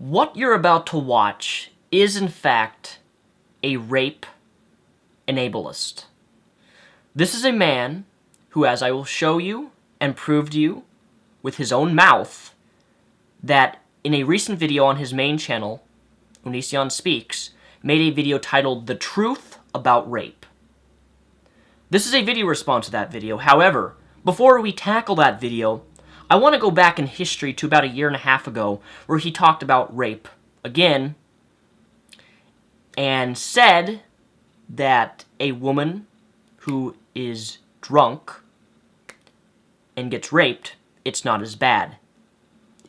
What you're about to watch is, in fact, a rape enablerist. This is a man who, as I will show you and prove to you with his own mouth, that in a recent video on his main channel, Onision Speaks, made a video titled The Truth About Rape. This is a video response to that video. However, before we tackle that video, I want to go back in history to about a year and a half ago, where he talked about rape again, and said that a woman who is drunk and gets raped, it's not as bad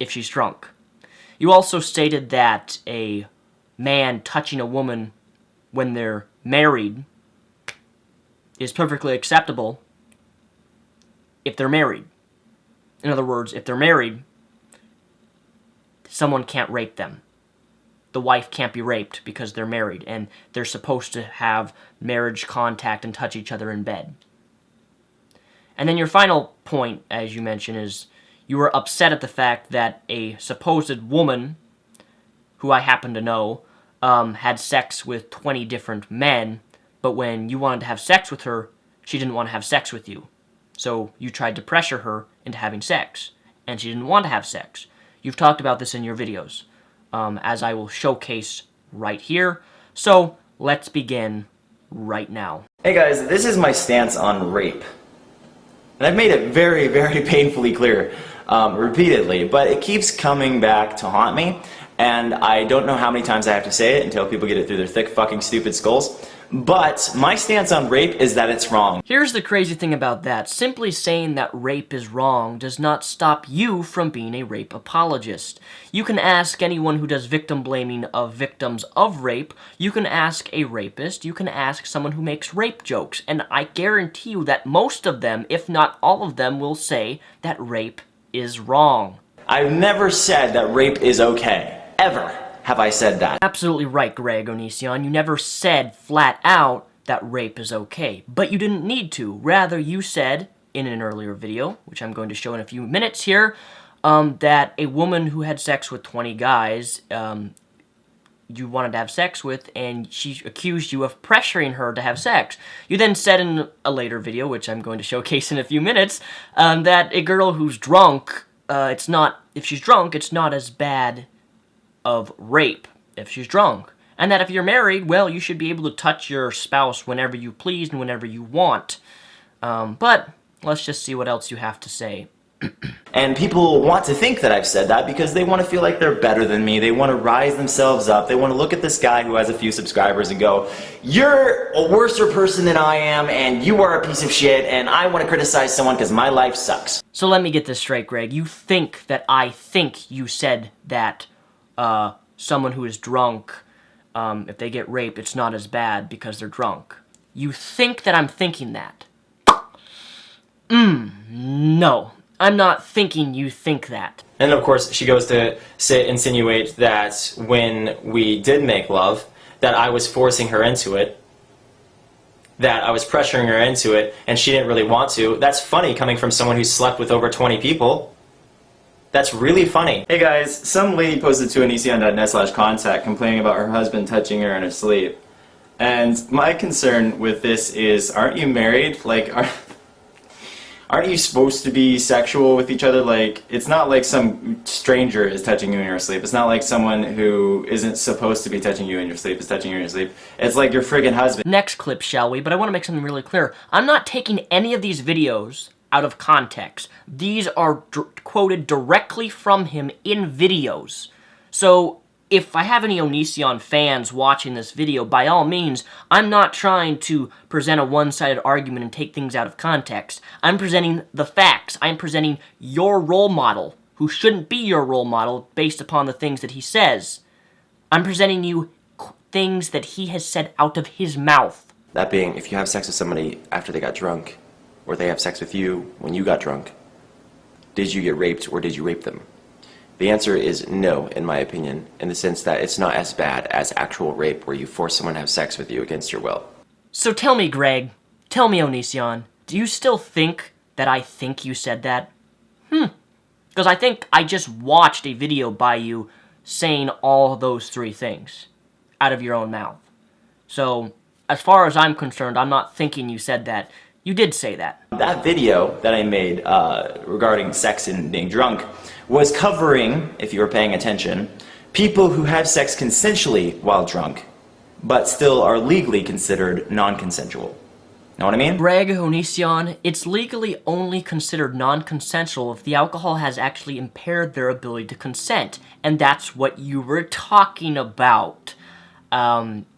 if she's drunk. You also stated that a man touching a woman when they're married is perfectly acceptable if they're married. In other words, if they're married, someone can't rape them. The wife can't be raped because they're married, and they're supposed to have marriage contact and touch each other in bed. And then your final point, as you mentioned, is you were upset at the fact that a supposed woman, who I happen to know, had sex with 20 different men, but when you wanted to have sex with her, she didn't want to have sex with you. So you tried to pressure her into having sex, and she didn't want to have sex. You've talked about this in your videos, as I will showcase right here. So let's begin right now. Hey guys, this is my stance on rape. And I've made it very, very painfully clear repeatedly, but it keeps coming back to haunt me, and I don't know how many times I have to say it until people get it through their thick fucking stupid skulls. But my stance on rape is that it's wrong. Here's the crazy thing about that. Simply saying that rape is wrong does not stop you from being a rape apologist. You can ask anyone who does victim blaming of victims of rape. You can ask a rapist. You can ask someone who makes rape jokes. And I guarantee you that most of them, if not all of them, will say that rape is wrong. I've never said that rape is okay. Ever have I said that. Absolutely right, Greg Onision. You never said flat out that rape is okay, but you didn't need to. Rather, you said in an earlier video, which I'm going to show in a few minutes here, that a woman who had sex with 20 guys you wanted to have sex with, and she accused you of pressuring her to have sex. You then said in a later video, which I'm going to showcase in a few minutes, that a girl who's drunk, if she's drunk, it's not as bad of rape if she's drunk. And that if you're married, well, you should be able to touch your spouse whenever you please and whenever you want. But let's just see what else you have to say. And people want to think that I've said that because they want to feel like they're better than me. They want to rise themselves up. They want to look at this guy who has a few subscribers and go, you're a worser person than I am, and you are a piece of shit, and I want to criticize someone because my life sucks. So let me get this straight, Greg. You think that I think you said that someone who is drunk, if they get raped, it's not as bad because they're drunk. You think that I'm thinking that. No. I'm not thinking you think that. And of course, she goes to insinuate that when we did make love, that I was forcing her into it, that I was pressuring her into it, and she didn't really want to. That's funny coming from someone who slept with over 20 people. That's really funny. Hey guys, some lady posted to onision.net/contact complaining about her husband touching her in her sleep. And my concern with this is, aren't you married? Like, aren't you supposed to be sexual with each other? Like, it's not like some stranger is touching you in your sleep. It's not like someone who isn't supposed to be touching you in your sleep is touching you in your sleep. It's like your friggin' husband. Next clip, shall we? But I want to make something really clear. I'm not taking any of these videos out of context. These are quoted directly from him in videos. So if I have any Onision fans watching this video, by all means, I'm not trying to present a one-sided argument and take things out of context. I'm presenting the facts. I'm presenting your role model, who shouldn't be your role model based upon the things that he says. I'm presenting you things that he has said out of his mouth. That being, if you have sex with somebody after they got drunk, or they have sex with you when you got drunk, did you get raped or did you rape them? The answer is no, in my opinion, in the sense that it's not as bad as actual rape where you force someone to have sex with you against your will. So tell me, Greg, tell me, Onision, do you still think that I think you said that? Because I think I just watched a video by you saying all those three things out of your own mouth. So, as far as I'm concerned, I'm not thinking you said that. You did say that. That video that I made regarding sex and being drunk was covering, if you were paying attention, people who have sex consensually while drunk, but still are legally considered non-consensual. Know what I mean? Greg, Onision, it's legally only considered non-consensual if the alcohol has actually impaired their ability to consent, and that's what you were talking about.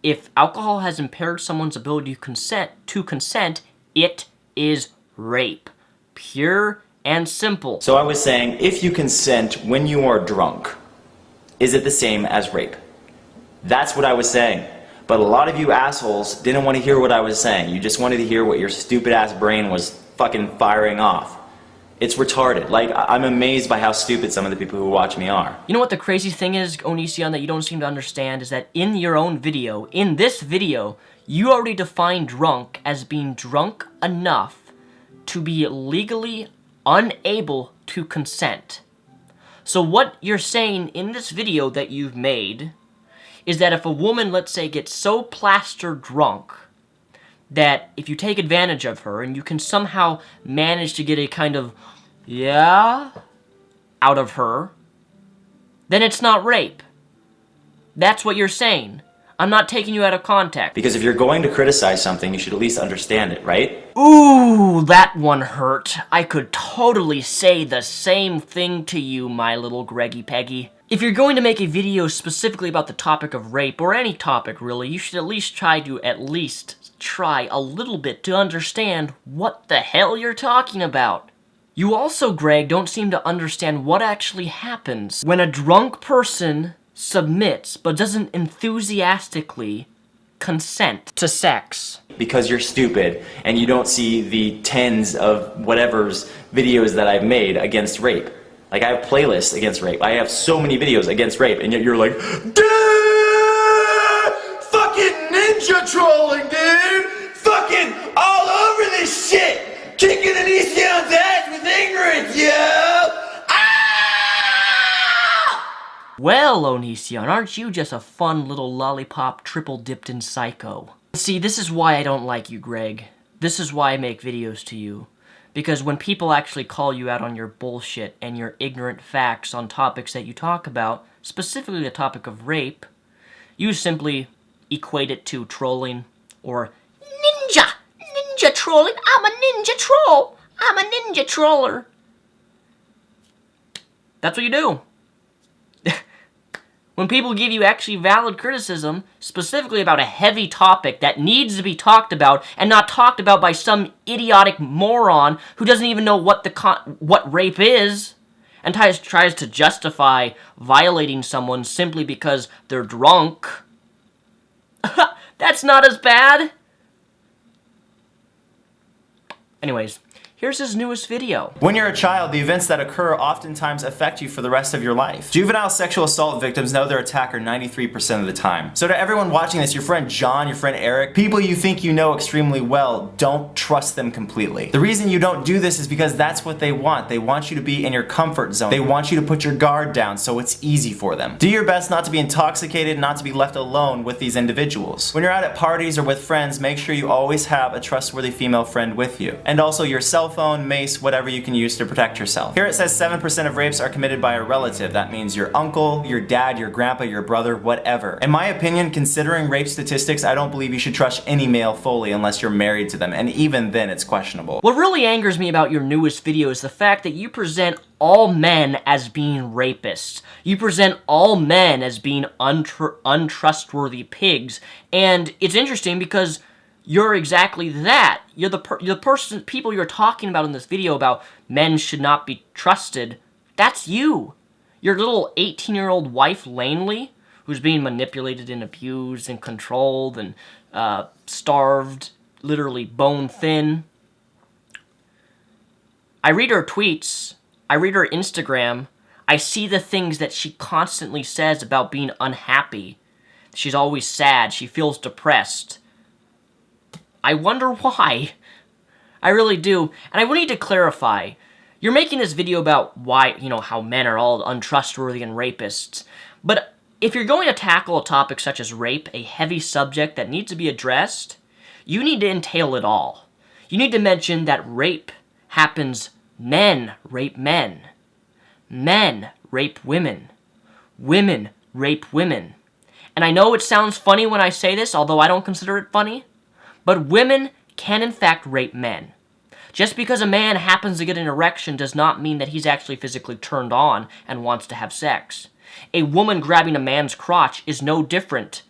If alcohol has impaired someone's ability to consent, it is rape. Pure and simple. So I was saying, if you consent when you are drunk, is it the same as rape? That's what I was saying. But a lot of you assholes didn't want to hear what I was saying. You just wanted to hear what your stupid ass brain was fucking firing off. It's retarded. Like, I'm amazed by how stupid some of the people who watch me are. You know what the crazy thing is, Onision, that you don't seem to understand is that in your own video, in this video, you already defined drunk as being drunk enough to be legally unable to consent. So what you're saying in this video that you've made is that if a woman, let's say, gets so plastered drunk that if you take advantage of her and you can somehow manage to get a kind of, yeah, out of her, then it's not rape. That's what you're saying. I'm not taking you out of context. Because if you're going to criticize something, you should at least understand it, right? Ooh, that one hurt. I could totally say the same thing to you, my little Greggy Peggy. If you're going to make a video specifically about the topic of rape, or any topic really, you should at least try a little bit to understand what the hell you're talking about. You also, Greg, don't seem to understand what actually happens when a drunk person submits but doesn't enthusiastically consent to sex. Because you're stupid and you don't see the tens of whatever's videos that I've made against rape. Like, I have playlists against rape. I have so many videos against rape, and yet you're like, dude! Fucking ninja trolling, dude! Fucking all over this shit! Kicking an Onision's ass with ignorance, yo! Ah! Well, Onision, aren't you just a fun little lollipop triple-dipped in psycho? See, this is why I don't like you, Greg. This is why I make videos to you. Because when people actually call you out on your bullshit and your ignorant facts on topics that you talk about, specifically the topic of rape, you simply equate it to trolling or ninja trolling. I'm a ninja troll. I'm a ninja troller. That's what you do. When people give you actually valid criticism, specifically about a heavy topic that needs to be talked about, and not talked about by some idiotic moron who doesn't even know what rape is, and tries to justify violating someone simply because they're drunk, that's not as bad. Anyways, here's his newest video. When you're a child, the events that occur oftentimes affect you for the rest of your life. Juvenile sexual assault victims know their attacker 93% of the time. So to everyone watching this, your friend John, your friend Eric, people you think you know extremely well, don't trust them completely. The reason you don't do this is because that's what they want. They want you to be in your comfort zone. They want you to put your guard down so it's easy for them. Do your best not to be intoxicated, not to be left alone with these individuals. When you're out at parties or with friends, make sure you always have a trustworthy female friend with you. And also your cell phone, mace, whatever you can use to protect yourself. Here it says 7% of rapes are committed by a relative. That means your uncle, your dad, your grandpa, your brother, whatever. In my opinion, considering rape statistics, I don't believe you should trust any male fully unless you're married to them, and even then it's questionable. What really angers me about your newest video is the fact that you present all men as being rapists. You present all men as being untrustworthy pigs, and it's interesting because you're exactly that. You're the people you're talking about in this video about men should not be trusted. That's you. Your little 18-year-old wife, Lanely, who's being manipulated and abused and controlled and starved, literally bone thin. I read her tweets. I read her Instagram. I see the things that she constantly says about being unhappy. She's always sad. She feels depressed. I wonder why. I really do. And I need to clarify. You're making this video about why, how men are all untrustworthy and rapists. But if you're going to tackle a topic such as rape, a heavy subject that needs to be addressed, you need to entail it all. You need to mention that rape happens. Men rape men. Men rape women. Women rape women. And I know it sounds funny when I say this, although I don't consider it funny, but women can in fact rape men. Just because a man happens to get an erection does not mean that he's actually physically turned on and wants to have sex. A woman grabbing a man's crotch is no different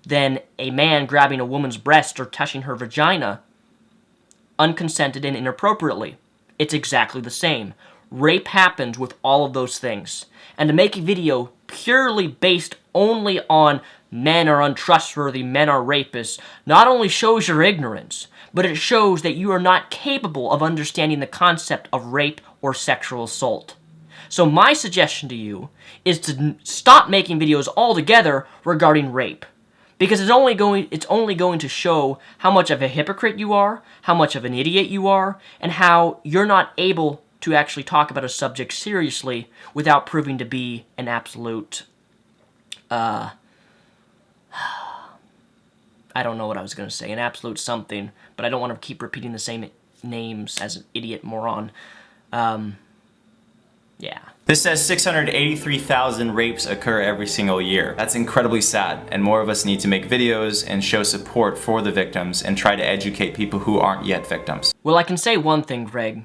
than a man grabbing a woman's breast or touching her vagina unconsented and inappropriately. It's exactly the same. Rape happens with all of those things. And to make a video purely based only on men are untrustworthy, men are rapists, not only shows your ignorance, but it shows that you are not capable of understanding the concept of rape or sexual assault. So my suggestion to you is to stop making videos altogether regarding rape. Because it's only going to show how much of a hypocrite you are, how much of an idiot you are, and how you're not able to actually talk about a subject seriously without proving to be an absolute, I don't know what I was going to say, an absolute something, but I don't want to keep repeating the same names as an idiot moron. Yeah. This says 683,000 rapes occur every single year. That's incredibly sad, and more of us need to make videos and show support for the victims and try to educate people who aren't yet victims. Well, I can say one thing, Greg.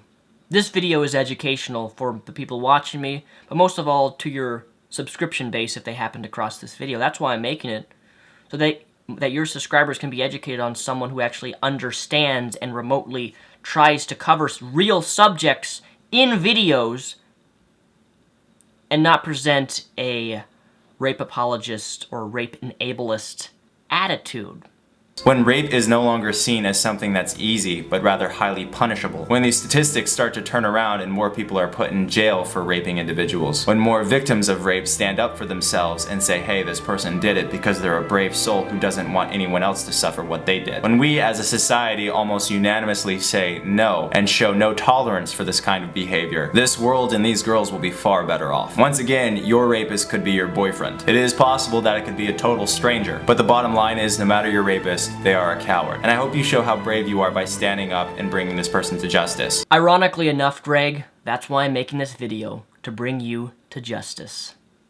This video is educational for the people watching me, but most of all to your subscription base if they happen to cross this video. That's why I'm making it, so that your subscribers can be educated on someone who actually understands and remotely tries to cover real subjects in videos and not present a rape apologist or rape enableist attitude. When rape is no longer seen as something that's easy, but rather highly punishable. When these statistics start to turn around and more people are put in jail for raping individuals. When more victims of rape stand up for themselves and say, hey, this person did it because they're a brave soul who doesn't want anyone else to suffer what they did. When we as a society almost unanimously say no and show no tolerance for this kind of behavior, this world and these girls will be far better off. Once again, your rapist could be your boyfriend. It is possible that it could be a total stranger, but the bottom line is no matter your rapist, they are a coward. And I hope you show how brave you are by standing up and bringing this person to justice. Ironically enough, Greg, that's why I'm making this video, to bring you to justice.